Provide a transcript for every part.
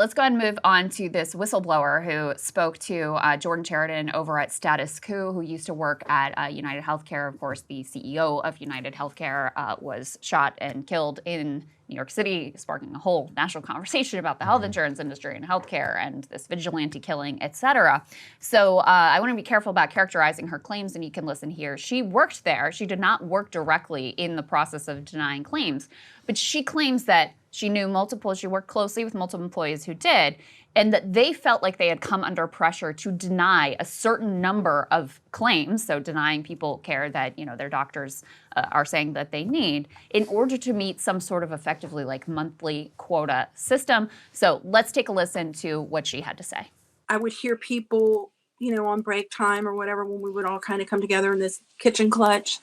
let's go ahead and move on to this whistleblower who spoke to Jordan Sheridan over at Status Quo, who used to work at UnitedHealthcare. Of course, the CEO of UnitedHealthcare was shot and killed in New York City, sparking a whole national conversation about the health insurance industry and healthcare and this vigilante killing, et cetera. So I want to be careful about characterizing her claims, and you can listen here. She worked there. She did not work directly in the process of denying claims, but she claims that she worked closely with multiple employees who did, and that they felt like they had come under pressure to deny a certain number of claims, so denying people care that their doctors are saying that they need, in order to meet some sort of effectively like monthly quota system. So let's take a listen to what she had to say. I would hear people, on break time or whatever, when we would all kind of come together in this kitchen clutch,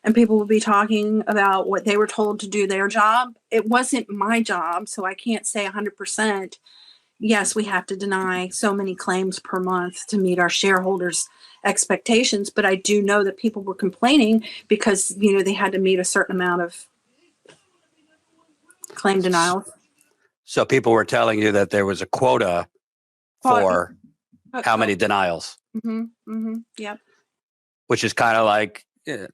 and people would be talking about what they were told to do their job. It wasn't my job, so I can't say 100%. Yes, we have to deny so many claims per month to meet our shareholders' expectations, but I do know that people were complaining because, they had to meet a certain amount of claim denials. So people were telling you that there was a quota for how many denials? Yep. Which is kind of like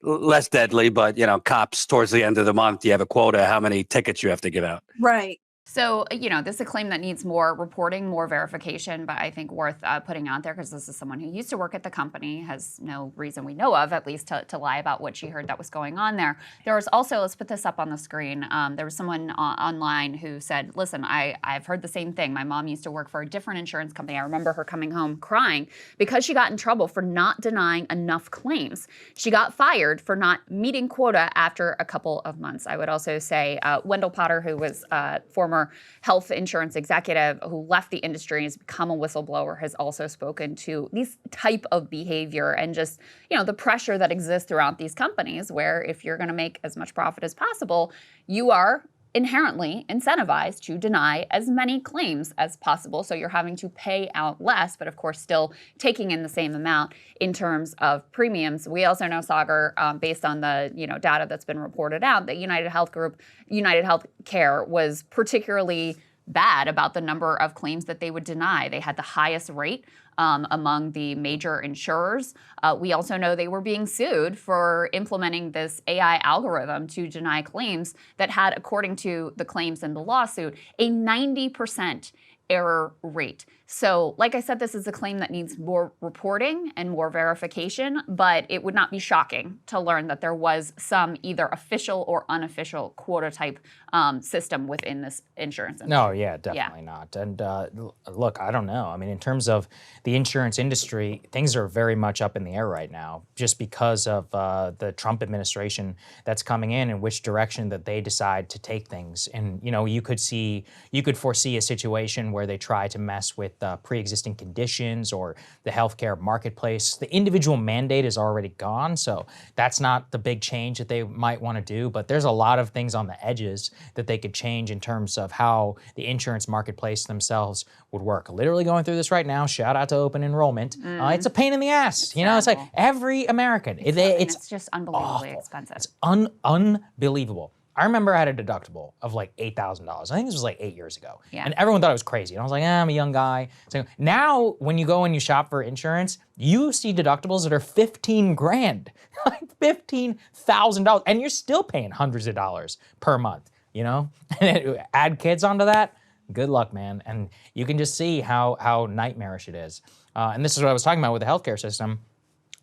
less deadly, but, cops towards the end of the month, you have a quota, how many tickets you have to give out. Right. So, this is a claim that needs more reporting, more verification, but I think worth putting out there because this is someone who used to work at the company, has no reason we know of, at least, to lie about what she heard that was going on there. There was also, let's put this up on the screen, there was someone online who said, listen, I've heard the same thing. My mom used to work for a different insurance company. I remember her coming home crying because she got in trouble for not denying enough claims. She got fired for not meeting quota after a couple of months. I would also say Wendell Potter, who was former health insurance executive who left the industry and has become a whistleblower, has also spoken to these type of behavior and just, the pressure that exists throughout these companies where if you're going to make as much profit as possible, you are inherently incentivized to deny as many claims as possible. So you're having to pay out less, but of course still taking in the same amount in terms of premiums. We also know, Saagar, based on the data that's been reported out, that UnitedHealthcare was particularly bad about the number of claims that they would deny. They had the highest rate among the major insurers. We also know they were being sued for implementing this AI algorithm to deny claims that had, according to the claims in the lawsuit, a 90% error rate. So, like I said, this is a claim that needs more reporting and more verification, but it would not be shocking to learn that there was some either official or unofficial quota type system within this insurance industry. No, yeah, definitely not. And look, I don't know. I mean, in terms of the insurance industry, things are very much up in the air right now, just because of the Trump administration that's coming in and which direction that they decide to take things. And, you could foresee a situation where they try to mess with pre-existing conditions or the healthcare marketplace. The individual mandate is already gone, so that's not the big change that they might want to do, but there's a lot of things on the edges that they could change in terms of how the insurance marketplace themselves would work. Literally going through this right now, shout out to open enrollment. It's a pain in the ass. It's like every American. It's just unbelievably expensive. It's unbelievable. I remember I had a deductible of like $8,000. I think this was like 8 years ago. Yeah. And everyone thought it was crazy. And I was like, I'm a young guy. So now when you go and you shop for insurance, you see deductibles that are $15,000, like $15,000. And you're still paying hundreds of dollars per month, And add kids onto that, good luck, man. And you can just see how nightmarish it is. And this is what I was talking about with the healthcare system.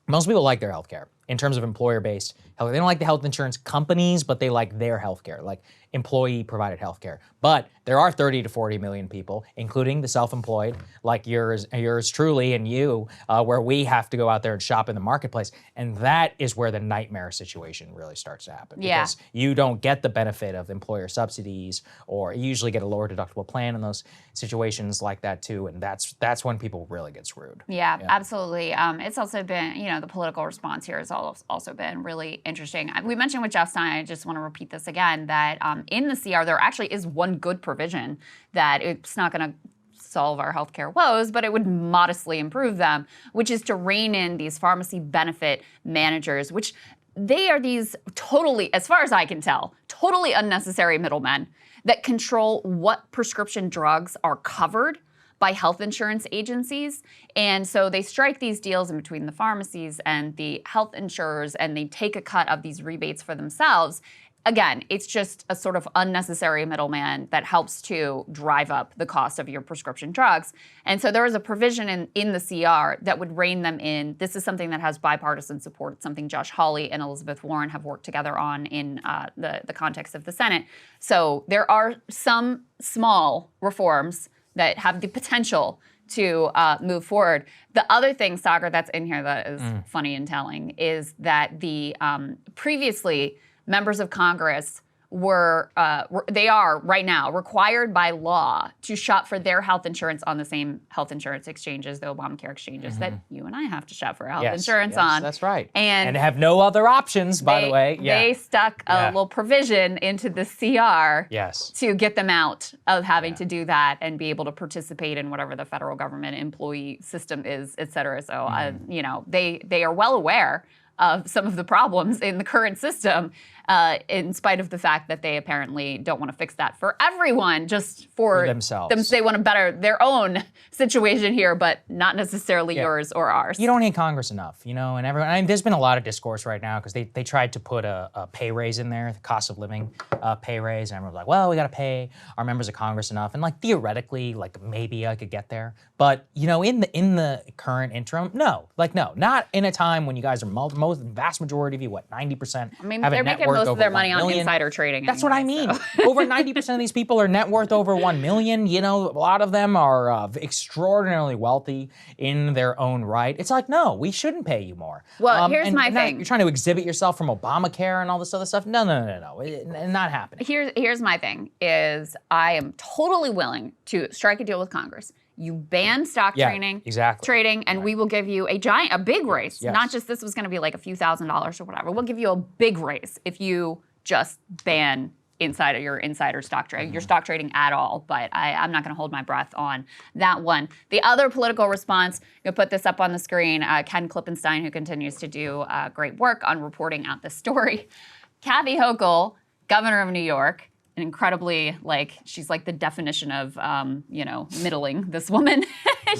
Most people like their healthcare in terms of employer-based health. They don't like the health insurance companies, but they like their healthcare, like employee-provided healthcare. But there are 30 to 40 million people, including the self-employed, like yours truly and you, where we have to go out there and shop in the marketplace. And that is where the nightmare situation really starts to happen. Yeah. Because you don't get the benefit of employer subsidies, or you usually get a lower deductible plan in those situations like that too. And that's when people really get screwed. Yeah. Absolutely. It's also been, the political response here has also been really interesting. We mentioned with Jeff Stein, I just want to repeat this again, that in the CR, there actually is one good provision that it's not going to solve our healthcare woes, but it would modestly improve them, which is to rein in these pharmacy benefit managers, which they are these totally, as far as I can tell, totally unnecessary middlemen that control what prescription drugs are covered by health insurance agencies. And so they strike these deals in between the pharmacies and the health insurers, and they take a cut of these rebates for themselves. Again, it's just a sort of unnecessary middleman that helps to drive up the cost of your prescription drugs. And so there is a provision in the CR that would rein them in. This is something that has bipartisan support. It's something Josh Hawley and Elizabeth Warren have worked together on in the context of the Senate. So there are some small reforms that have the potential to move forward. The other thing, Saagar, that's in here that is funny and telling is that the previously members of Congress they are right now required by law to shop for their health insurance on the same health insurance exchanges, the Obamacare exchanges that you and I have to shop for health insurance on. That's right. And have no other options, by the way. Yeah. They stuck a little provision into the CR to get them out of having to do that and be able to participate in whatever the federal government employee system is, et cetera. So, you know, they are well aware of some of the problems in the current system, in spite of the fact that they apparently don't want to fix that for everyone, just for themselves. They want to better their own situation here, but not necessarily yours or ours. You don't need Congress enough, you know, and everyone. I mean, there's been a lot of discourse right now because they tried to put a pay raise in there, the cost of living pay raise, and everyone's like, well, we got to pay our members of Congress enough, and like theoretically, like maybe I could get there, but you know, in the current interim, no, not in a time when you guys are vast majority of you, 90%. I mean, have they're a net making worth most of over their 1 money on million. insider trading. That's anyway, what I mean. So. Over 90% of these people are net worth over 1 million. You know, a lot of them are extraordinarily wealthy in their own right. It's like, no, we shouldn't pay you more. Well, here's my thing. You're trying to exhibit yourself from Obamacare and all this other stuff. No. Not happening. Here's my thing is I am totally willing to strike a deal with Congress. You ban stock trading, and we will give you a big raise. Yes. Not just this was going to be like a few $1,000s or whatever. We'll give you a big raise if you just ban your insider stock trading, your stock trading at all. But I'm not going to hold my breath on that one. The other political response, you'll put this up on the screen. Ken Klippenstein, who continues to do great work on reporting out this story. Kathy Hochul, governor of New York. And incredibly, she's like the definition of, middling, this woman.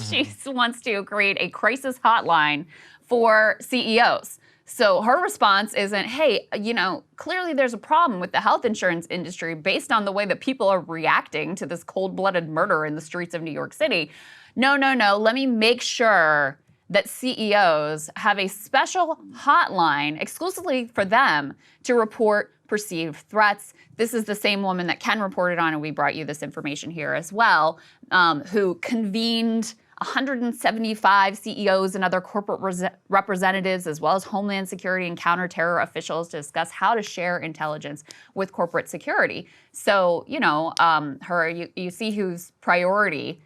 She wants to create a crisis hotline for CEOs. So her response isn't, hey, clearly there's a problem with the health insurance industry based on the way that people are reacting to this cold-blooded murder in the streets of New York City. No. Let me make sure that CEOs have a special hotline exclusively for them to report perceived threats. This is the same woman that Ken reported on, and we brought you this information here as well, who convened 175 CEOs and other corporate representatives, as well as Homeland Security and counterterror officials, to discuss how to share intelligence with corporate security. So, you see whose priority,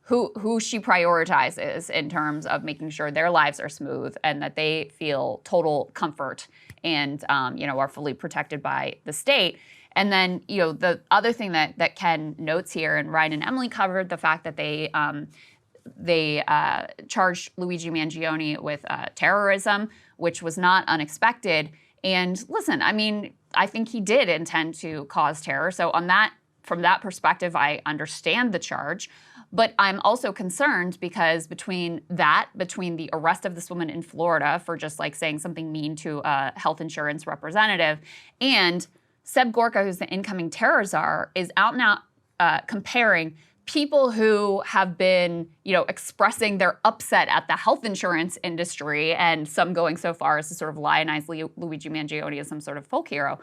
who she prioritizes in terms of making sure their lives are smooth and that they feel total comfort and are fully protected by the state. And then, the other thing that Ken notes here, and Ryan and Emily covered, the fact that they charged Luigi Mangione with terrorism, which was not unexpected. And listen, I mean, I think he did intend to cause terror. So from that perspective, I understand the charge. But I'm also concerned because between the arrest of this woman in Florida for just saying something mean to a health insurance representative, and Seb Gorka, who's the incoming terror czar, is out now comparing people who have been, expressing their upset at the health insurance industry, and some going so far as to sort of lionize Luigi Mangione as some sort of folk hero,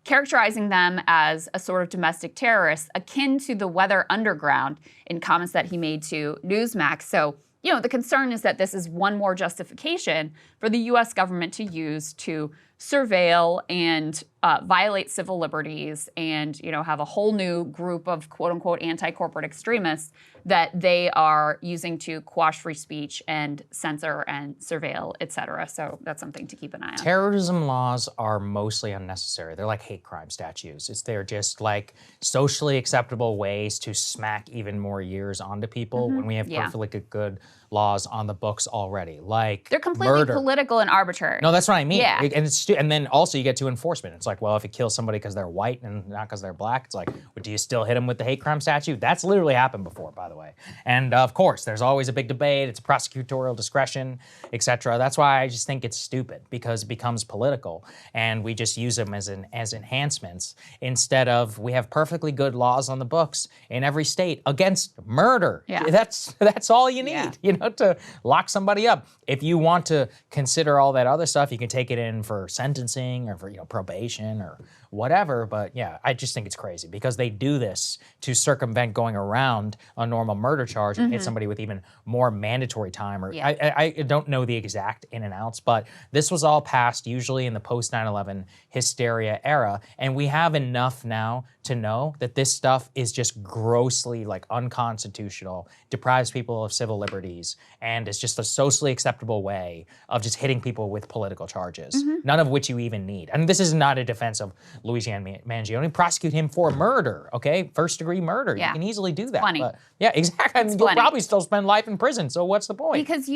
characterizing them as a sort of domestic terrorist akin to the Weather Underground in comments that he made to Newsmax. So, the concern is that this is one more justification for the U.S. government to use to surveil and violate civil liberties and, have a whole new group of quote-unquote anti-corporate extremists that they are using to quash free speech and censor and surveil, et cetera. So that's something to keep an eye on. Terrorism laws are mostly unnecessary. They're like hate crime statutes. They're just like socially acceptable ways to smack even more years onto people when we have perfectly good laws on the books already. Like they're completely murder. Political and arbitrary. No, that's what I mean. Yeah. And then also you get to enforcement. It's like, well, if it kills somebody because they're white and not because they're black, it's like, well, do you still hit them with the hate crime statute? That's literally happened before, by the way. And of course, there's always a big debate. It's prosecutorial discretion, etc. That's why I just think it's stupid, because it becomes political, and we just use them as enhancements instead of, we have perfectly good laws on the books in every state against murder. Yeah. That's all you need, Yeah. you know, to lock somebody up. If you want to consider all that other stuff, you can take it in for sentencing or for, you know, probation or whatever. But yeah, I just think it's crazy because they do this to circumvent going around a normal murder charge and hit somebody with even more mandatory time. Or I don't know the exact in and outs, but this was all passed usually in the post 9/11 hysteria era, and we have enough now to know that this stuff is just grossly like unconstitutional, deprives people of civil liberties, and is just a socially acceptable way of just hitting people with political charges, none of which you even need. And this is not a defense of Luigi Mangione. Prosecute him for murder, okay? First-degree murder. Yeah. You can easily do that. Plenty. But yeah, exactly. I mean, you'll probably still spend life in prison, so what's the point? Because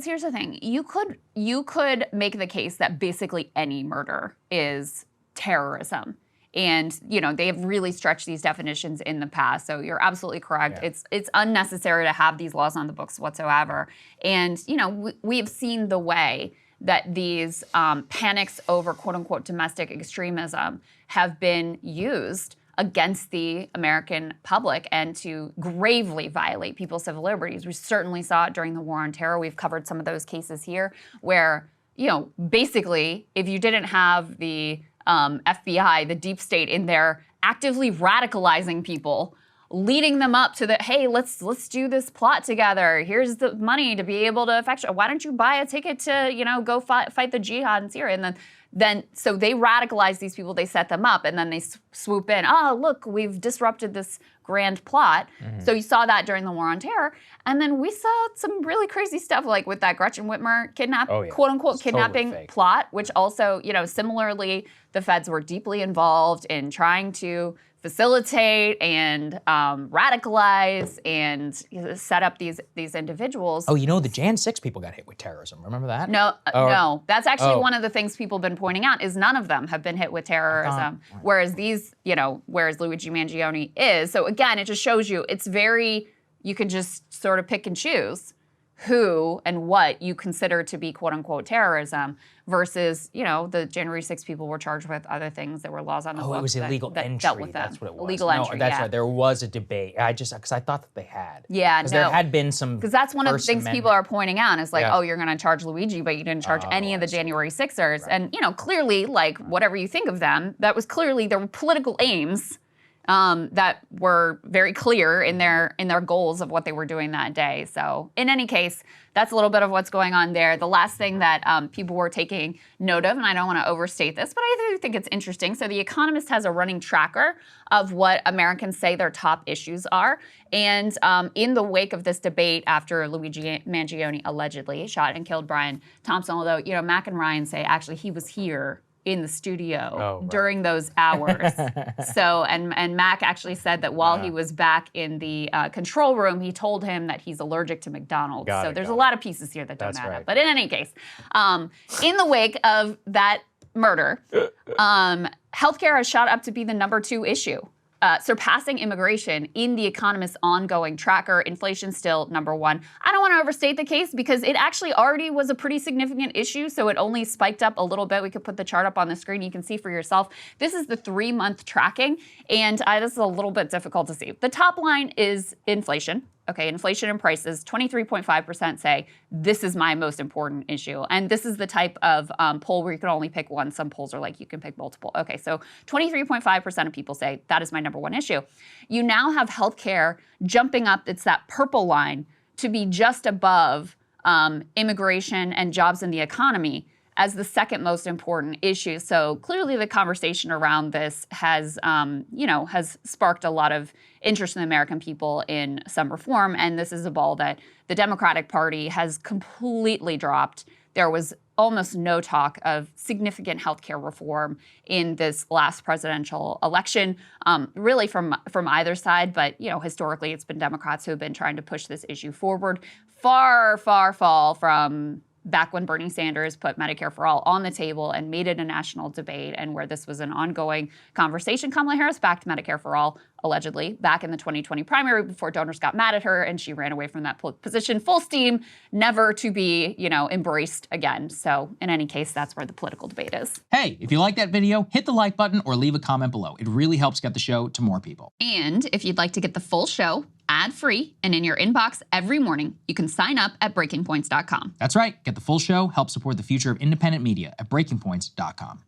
here's the thing, you could make the case that basically any murder is terrorism. And, you know, they have really stretched these definitions in the past. So you're absolutely correct. Yeah. It's unnecessary to have these laws on the books whatsoever. And, you know, we've seen the way that these panics over quote unquote domestic extremism have been used against the American public and to gravely violate people's civil liberties. We certainly saw it during the War on Terror. We've covered some of those cases here where, you know, basically if you didn't have the FBI, the deep state in there actively radicalizing people, leading them up to the, hey, let's do this plot together. Here's the money to be able to effectuate. Why don't you buy a ticket to, you know, go fight the jihad in Syria? And then so they radicalize these people, they set them up, and then they swoop in. Oh, look, we've disrupted this grand plot. So you saw that during the War on Terror. And then we saw some really crazy stuff like with that Gretchen Whitmer quote unquote kidnapping totally plot, which also, you know, similarly, the feds were deeply involved in trying to facilitate and radicalize and set up these individuals. Oh, you know, the Jan 6 people got hit with terrorism. Remember that? No. That's actually one of the things people have been pointing out is none of them have been hit with terrorism, whereas these, you know, whereas Luigi Mangione is. So again, it just shows you it's very, you can just sort of pick and choose who and what you consider to be quote unquote terrorism versus, you know, the January 6 people were charged with other things. There were laws on the books it was illegal entry. dealt with them. That's what it was. Illegal entry, That's right. There was a debate. Because I thought that they had. Yeah, Because there had been some. Because that's one of the things people are pointing out is like, oh, you're going to charge Luigi, but you didn't charge any of the January 6ers. Right. And, you know, clearly, like, whatever you think of them, that was clearly, there were political aims that were very clear in their goals of what they were doing that day. So in any case, that's a little bit of what's going on there. The last thing that people were taking note of, and I don't want to overstate this, but I do think it's interesting. So The Economist has a running tracker of what Americans say their top issues are. And in the wake of this debate after Luigi Mangione allegedly shot and killed Brian Thompson, although, you know, Mac and Ryan say actually he was here in the studio during those hours. So, and Mac actually said that while he was back in the control room, he told him that he's allergic to McDonald's. So there's a lot of pieces here that don't add up. But in any case, in the wake of that murder, healthcare has shot up to be the #2 issue. Surpassing immigration in The Economist's ongoing tracker. Inflation still #1. I don't want to overstate the case because it actually already was a pretty significant issue, so it only spiked up a little bit. We could put the chart up on the screen. You can see for yourself. This is the 3-month tracking, and this is a little bit difficult to see. The top line is inflation. Okay, inflation and prices, 23.5% say this is my most important issue. And this is the type of poll where you can only pick one. Some polls are like you can pick multiple. Okay, so 23.5% of people say that is my #1 issue. You now have healthcare jumping up, it's that purple line, to be just above immigration and jobs in the economy as the second most important issue. So clearly the conversation around this has, has sparked a lot of interest in the American people in some reform. And this is a ball that the Democratic Party has completely dropped. There was almost no talk of significant healthcare reform in this last presidential election, really from either side. But, you know, historically, it's been Democrats who have been trying to push this issue forward. Far, far fall from back when Bernie Sanders put Medicare for All on the table and made it a national debate, and where this was an ongoing conversation. Kamala Harris backed Medicare for All, allegedly, back in the 2020 primary before donors got mad at her, and she ran away from that position full steam, never to be, embraced again. So in any case, that's where the political debate is. Hey, if you like that video, hit the like button or leave a comment below. It really helps get the show to more people. And if you'd like to get the full show ad-free and in your inbox every morning, you can sign up at breakingpoints.com. That's right. Get the full show, help support the future of independent media at breakingpoints.com.